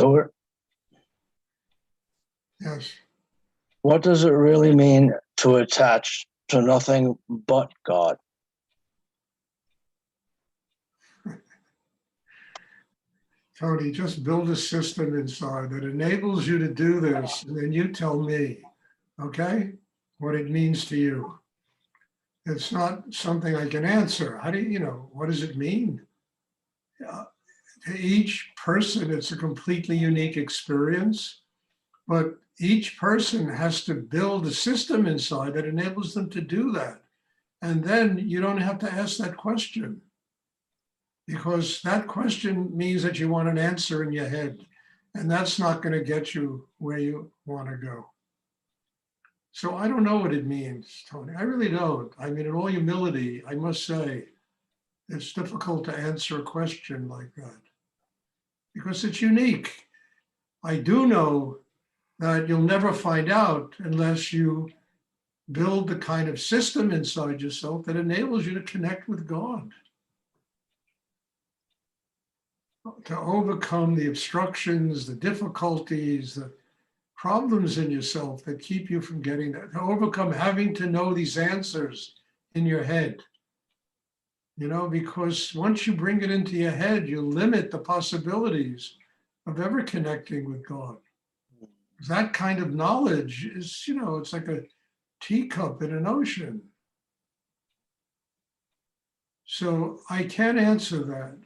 Stuart, Yes. what does it really mean to attach to nothing but God? Tony, just build a system inside that enables you to do this, and then you tell me, okay, what it means to you. It's not something I can answer. How do what does it mean? To each person, it's a completely unique experience, but each person has to build a system inside that enables them to do that. And then you don't have to ask that question, because that question means that you want an answer in your head, and that's not going to get you where you want to go. So I don't know what it means, Tony. I really don't. I mean, in all humility, I must say, it's difficult to answer a question like that because it's unique. I do know that you'll never find out unless you build the kind of system inside yourself that enables you to connect with God, to overcome the obstructions, the difficulties, the problems in yourself that keep you from getting that, to overcome having to know these answers in your head. Because once you bring it into your head, you limit the possibilities of ever connecting with God. That kind of knowledge is, it's like a teacup in an ocean. So I can't answer that,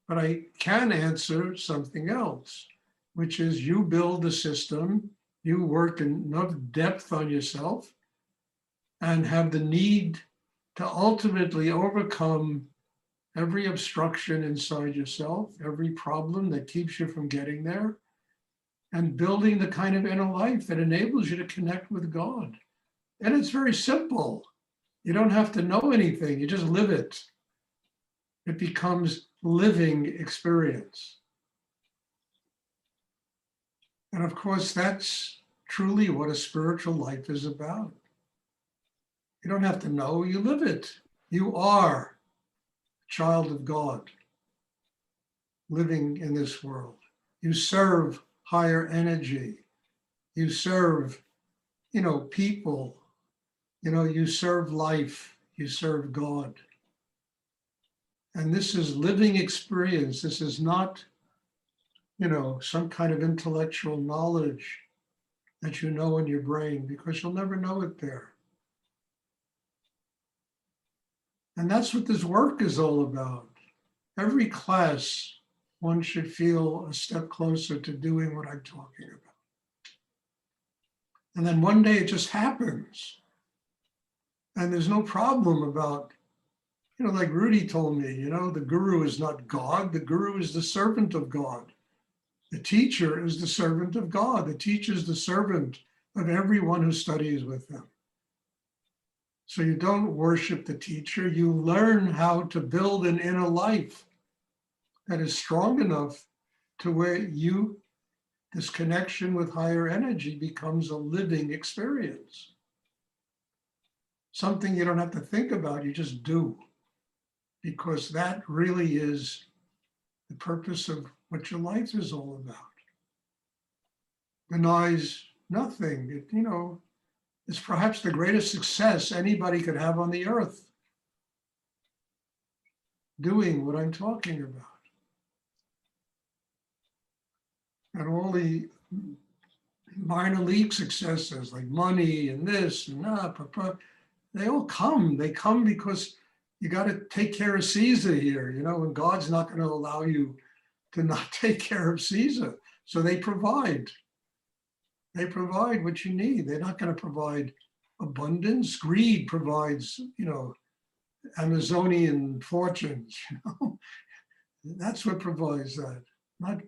but I can answer something else, which is you build a system, you work in enough depth on yourself and have the need to ultimately overcome every obstruction inside yourself, every problem that keeps you from getting there, and building the kind of inner life that enables you to connect with God. And it's very simple. You don't have to know anything, you just live it. It becomes living experience. And of course, that's truly what a spiritual life is about. You don't have to know, you live it. You are a child of God living in this world. You serve higher energy. You serve, people. You serve life. You serve God. And this is living experience. This is not, some kind of intellectual knowledge that you know in your brain, because you'll never know it there. And that's what this work is all about. Every class, one should feel a step closer to doing what I'm talking about. And then one day it just happens. And there's no problem about, like Rudy told me, the guru is not God, the guru is the servant of God. The teacher is the servant of God. The teacher is the servant of everyone who studies with them. So you don't worship the teacher, you learn how to build an inner life that is strong enough to where this connection with higher energy becomes a living experience. Something you don't have to think about, you just do. Because that really is the purpose of what your life is all about. Denies nothing. It's perhaps the greatest success anybody could have on the earth, doing what I'm talking about. And all the minor league successes like money and this and that, they all come. They come because you got to take care of Caesar here, and God's not going to allow you to not take care of Caesar. So they provide. They provide what you need. They're not going to provide abundance. Greed provides, Amazonian fortunes. That's what provides that. Not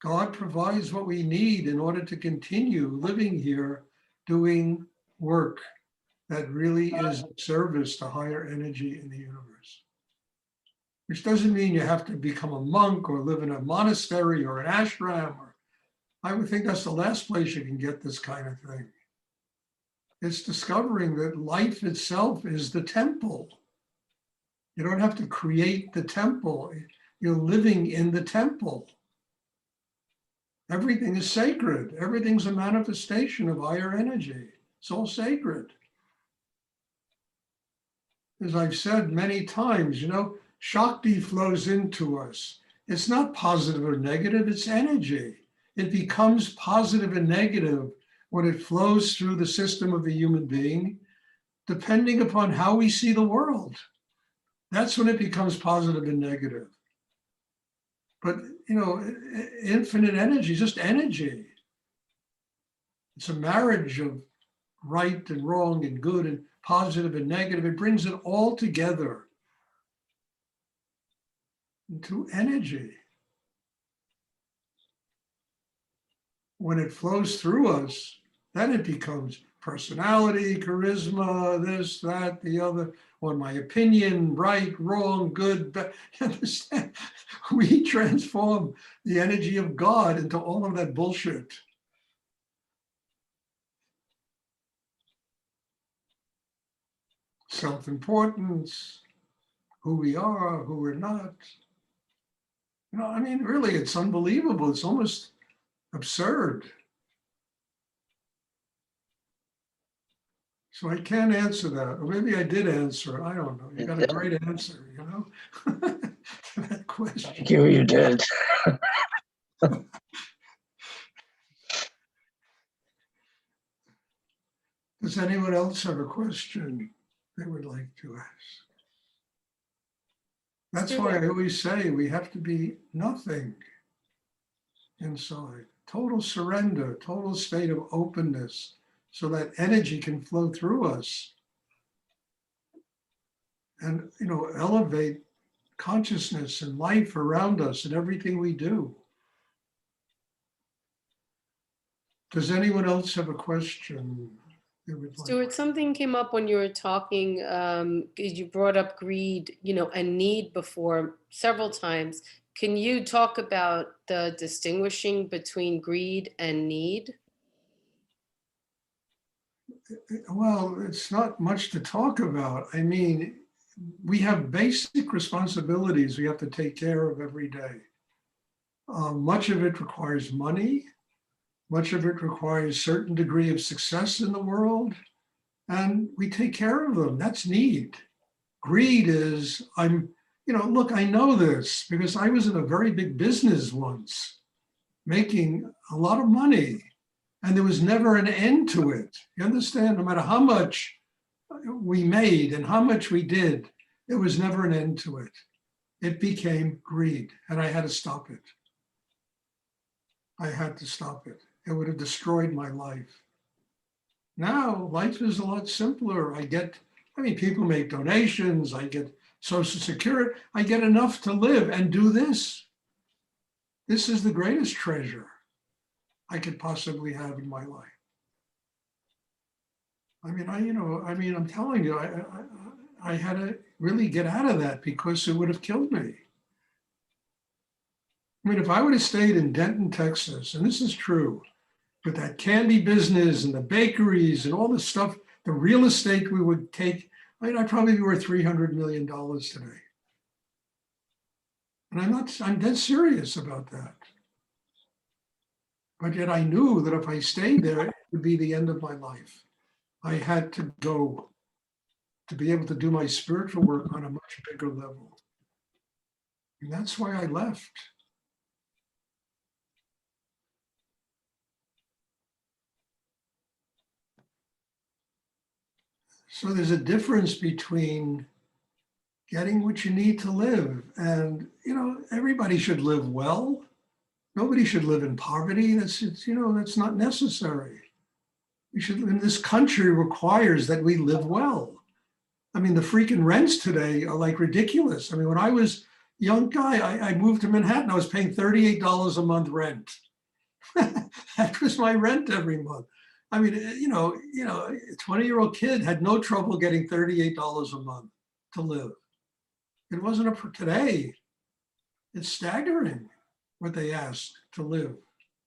God provides what we need in order to continue living here, doing work that really is service to higher energy in the universe. Which doesn't mean you have to become a monk or live in a monastery or an ashram. I would think that's the last place you can get this kind of thing. It's discovering that life itself is the temple. You don't have to create the temple. You're living in the temple. Everything is sacred. Everything's a manifestation of higher energy. It's all sacred. As I've said many times, Shakti flows into us. It's not positive or negative, it's energy. It becomes positive and negative when it flows through the system of a human being, depending upon how we see the world. That's when it becomes positive and negative. But, infinite energy is just energy. It's a marriage of right and wrong and good and positive and negative. It brings it all together into energy. When it flows through us, then it becomes personality, charisma, this, that, the other, or my opinion, right, wrong, good, bad. You understand? We transform the energy of God into all of that bullshit. Self-importance, who we are, who we're not. Really, it's unbelievable. It's almost absurd. So I can't answer that. Or maybe I did answer it. I don't know. You got a great answer, to that question. Thank you, you did. Does anyone else have a question they would like to ask? That's why I always say we have to be nothing inside. Total surrender, total state of openness, so that energy can flow through us and, elevate consciousness and life around us and everything we do. Does anyone else have a question? Stuart, something came up when you were talking, you brought up greed, and need before several times. Can you talk about the distinguishing between greed and need? Well, it's not much to talk about. We have basic responsibilities we have to take care of every day. Much of it requires money. Much of it requires a certain degree of success in the world, and we take care of them. That's need. Greed is, look, I know this because I was in a very big business once, making a lot of money, and there was never an end to it. You understand? No matter how much we made and how much we did, there was never an end to it. It became greed, and I had to stop it. I had to stop it. It would have destroyed my life. Now, life is a lot simpler. People make donations, I get Social Security, I get enough to live and do this. This is the greatest treasure I could possibly have in my life. I'm telling you, I had to really get out of that because it would have killed me. If I would have stayed in Denton, Texas, and this is true, with that candy business and the bakeries and all the stuff, the real estate we would take, I'd probably be worth $300 million today. And I'm dead serious about that. But yet I knew that if I stayed there, it would be the end of my life. I had to go to be able to do my spiritual work on a much bigger level. And that's why I left. So there's a difference between getting what you need to live. And, everybody should live well. Nobody should live in poverty. That's not necessary. This country requires that we live well. The freaking rents today are like ridiculous. When I was a young guy, I moved to Manhattan, I was paying $38 a month rent. That was my rent every month. A 20-year-old kid had no trouble getting $38 a month to live. It wasn't for today. It's staggering what they ask to live.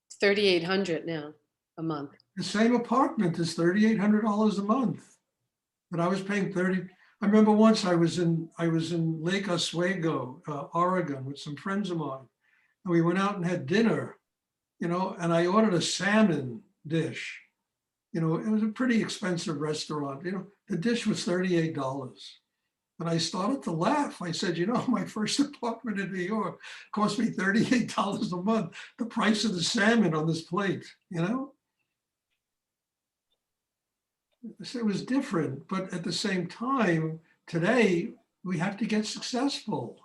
It's $3,800 now a month. The same apartment is $3,800 a month, but I was paying $30. I remember once I was in Lake Oswego, Oregon, with some friends of mine, and we went out and had dinner. and I ordered a salmon dish. It was a pretty expensive restaurant. The dish was $38. And I started to laugh. I said, my first apartment in New York cost me $38 a month, the price of the salmon on this plate, So it was different, but at the same time, today, we have to get successful.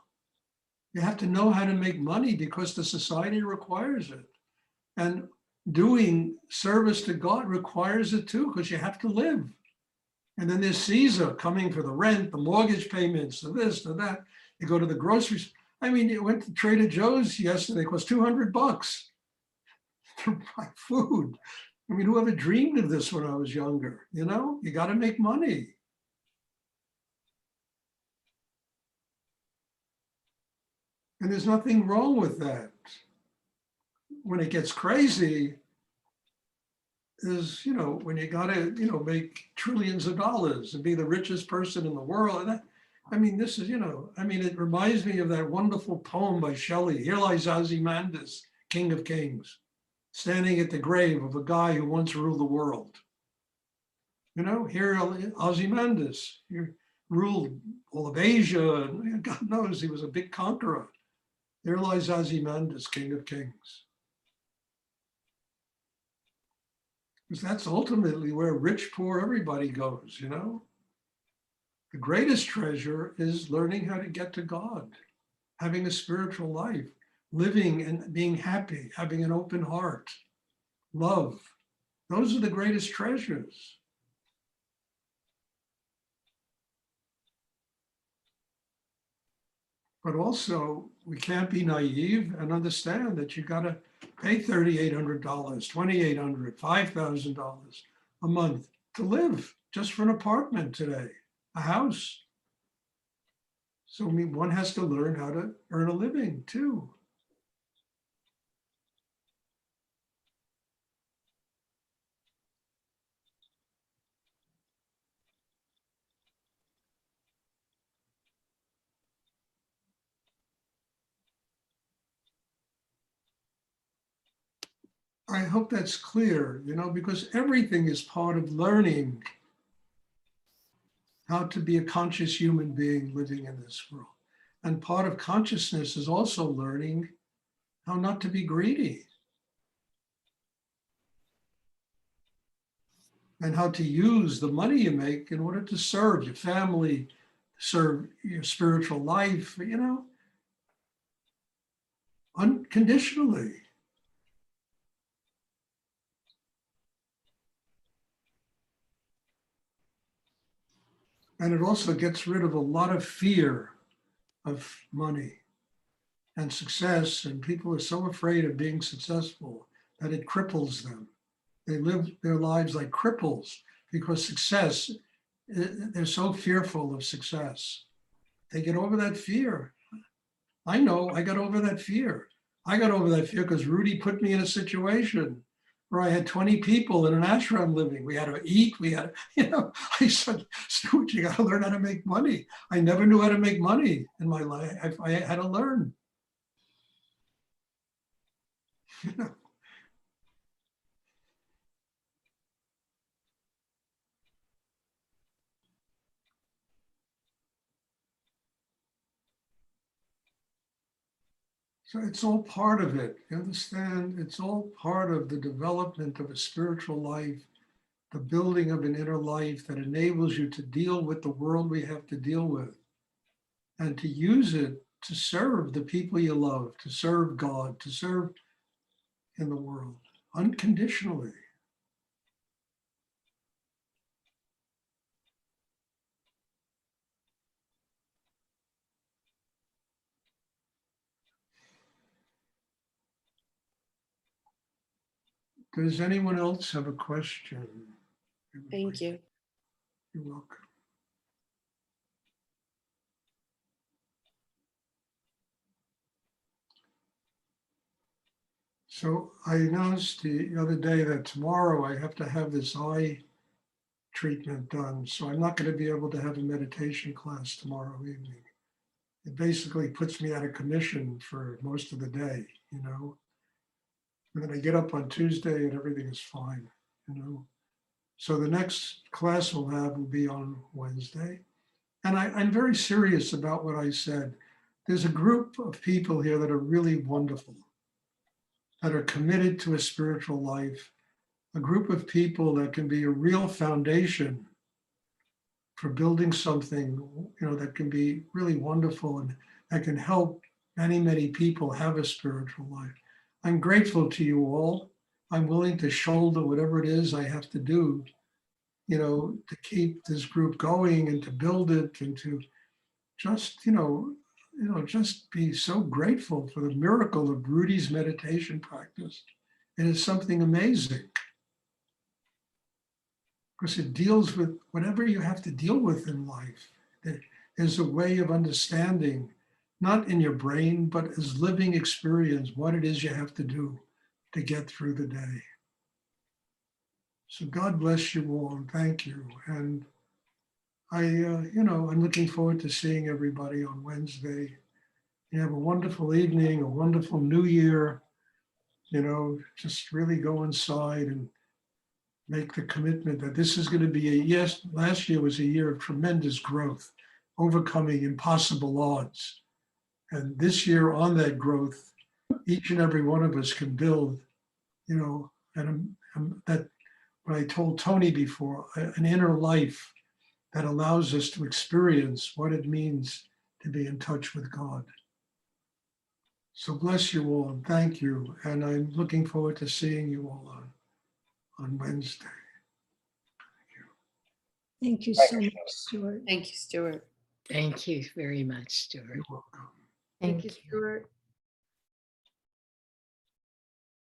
You have to know how to make money because the society requires it. And doing service to God requires it too, because you have to live. And then there's Caesar coming for the rent, the mortgage payments, the this, the that. You go to the groceries. You went to Trader Joe's yesterday, it cost $200 to buy food. Whoever dreamed of this when I was younger, you got to make money. And there's nothing wrong with that. When it gets crazy is, when you got to, make trillions of dollars and be the richest person in the world. And this is, it reminds me of that wonderful poem by Shelley, Here Lies Ozymandias, King of Kings, standing at the grave of a guy who once ruled the world. Here Ozymandias, he ruled all of Asia, and God knows he was a big conqueror. Here lies Ozymandias, King of Kings. Because that's ultimately where rich, poor, everybody goes, The greatest treasure is learning how to get to God, having a spiritual life, living and being happy, having an open heart, love. Those are the greatest treasures. But also, we can't be naive and understand that you got to pay $3,800, $2,800, $5,000 a month to live just for an apartment today, a house. So one has to learn how to earn a living too. I hope that's clear, because everything is part of learning how to be a conscious human being living in this world. And part of consciousness is also learning how not to be greedy and how to use the money you make in order to serve your family, serve your spiritual life, unconditionally. And it also gets rid of a lot of fear of money and success. And people are so afraid of being successful that it cripples them. They live their lives like cripples because success, they're so fearful of success. They get over that fear. I know I got over that fear. I got over that fear because Rudy put me in a situation where I had 20 people in an ashram living. We had to eat. We had, I said, Stuart, you got to learn how to make money. I never knew how to make money in my life. I had to learn. So it's all part of it. You understand? It's all part of the development of a spiritual life, the building of an inner life that enables you to deal with the world we have to deal with and to use it to serve the people you love, to serve God, to serve in the world unconditionally. Does anyone else have a question? Thank you. You're welcome. So I announced the other day that tomorrow I have to have this eye treatment done. So I'm not going to be able to have a meditation class tomorrow evening. It basically puts me out of commission for most of the day, And then I get up on Tuesday and everything is fine, you know. So the next class we'll have will be on Wednesday. And I'm very serious about what I said. There's a group of people here that are really wonderful, that are committed to a spiritual life, a group of people that can be a real foundation for building something, you know, that can be really wonderful and that can help many, many people have a spiritual life. I'm grateful to you all. I'm willing to shoulder whatever it is I have to do, you know, to keep this group going and to build it and to just, just be so grateful for the miracle of Rudy's meditation practice. It is something amazing because it deals with whatever you have to deal with in life. There's a way of understanding, not in your brain, but as living experience, what it is you have to do to get through the day. So God bless you all and thank you. And I'm looking forward to seeing everybody on Wednesday. You have a wonderful evening, a wonderful new year. You know, just really go inside and make the commitment that this is going to be last year was a year of tremendous growth, overcoming impossible odds. And this year on that growth, each and every one of us can build, you know, and that what I told Tony before, an inner life that allows us to experience what it means to be in touch with God. So bless you all and thank you. And I'm looking forward to seeing you all on Wednesday. Thank you so much, Stuart. Thank you, Stuart. Thank you very much, Stuart. You're welcome. Thank you, Stuart.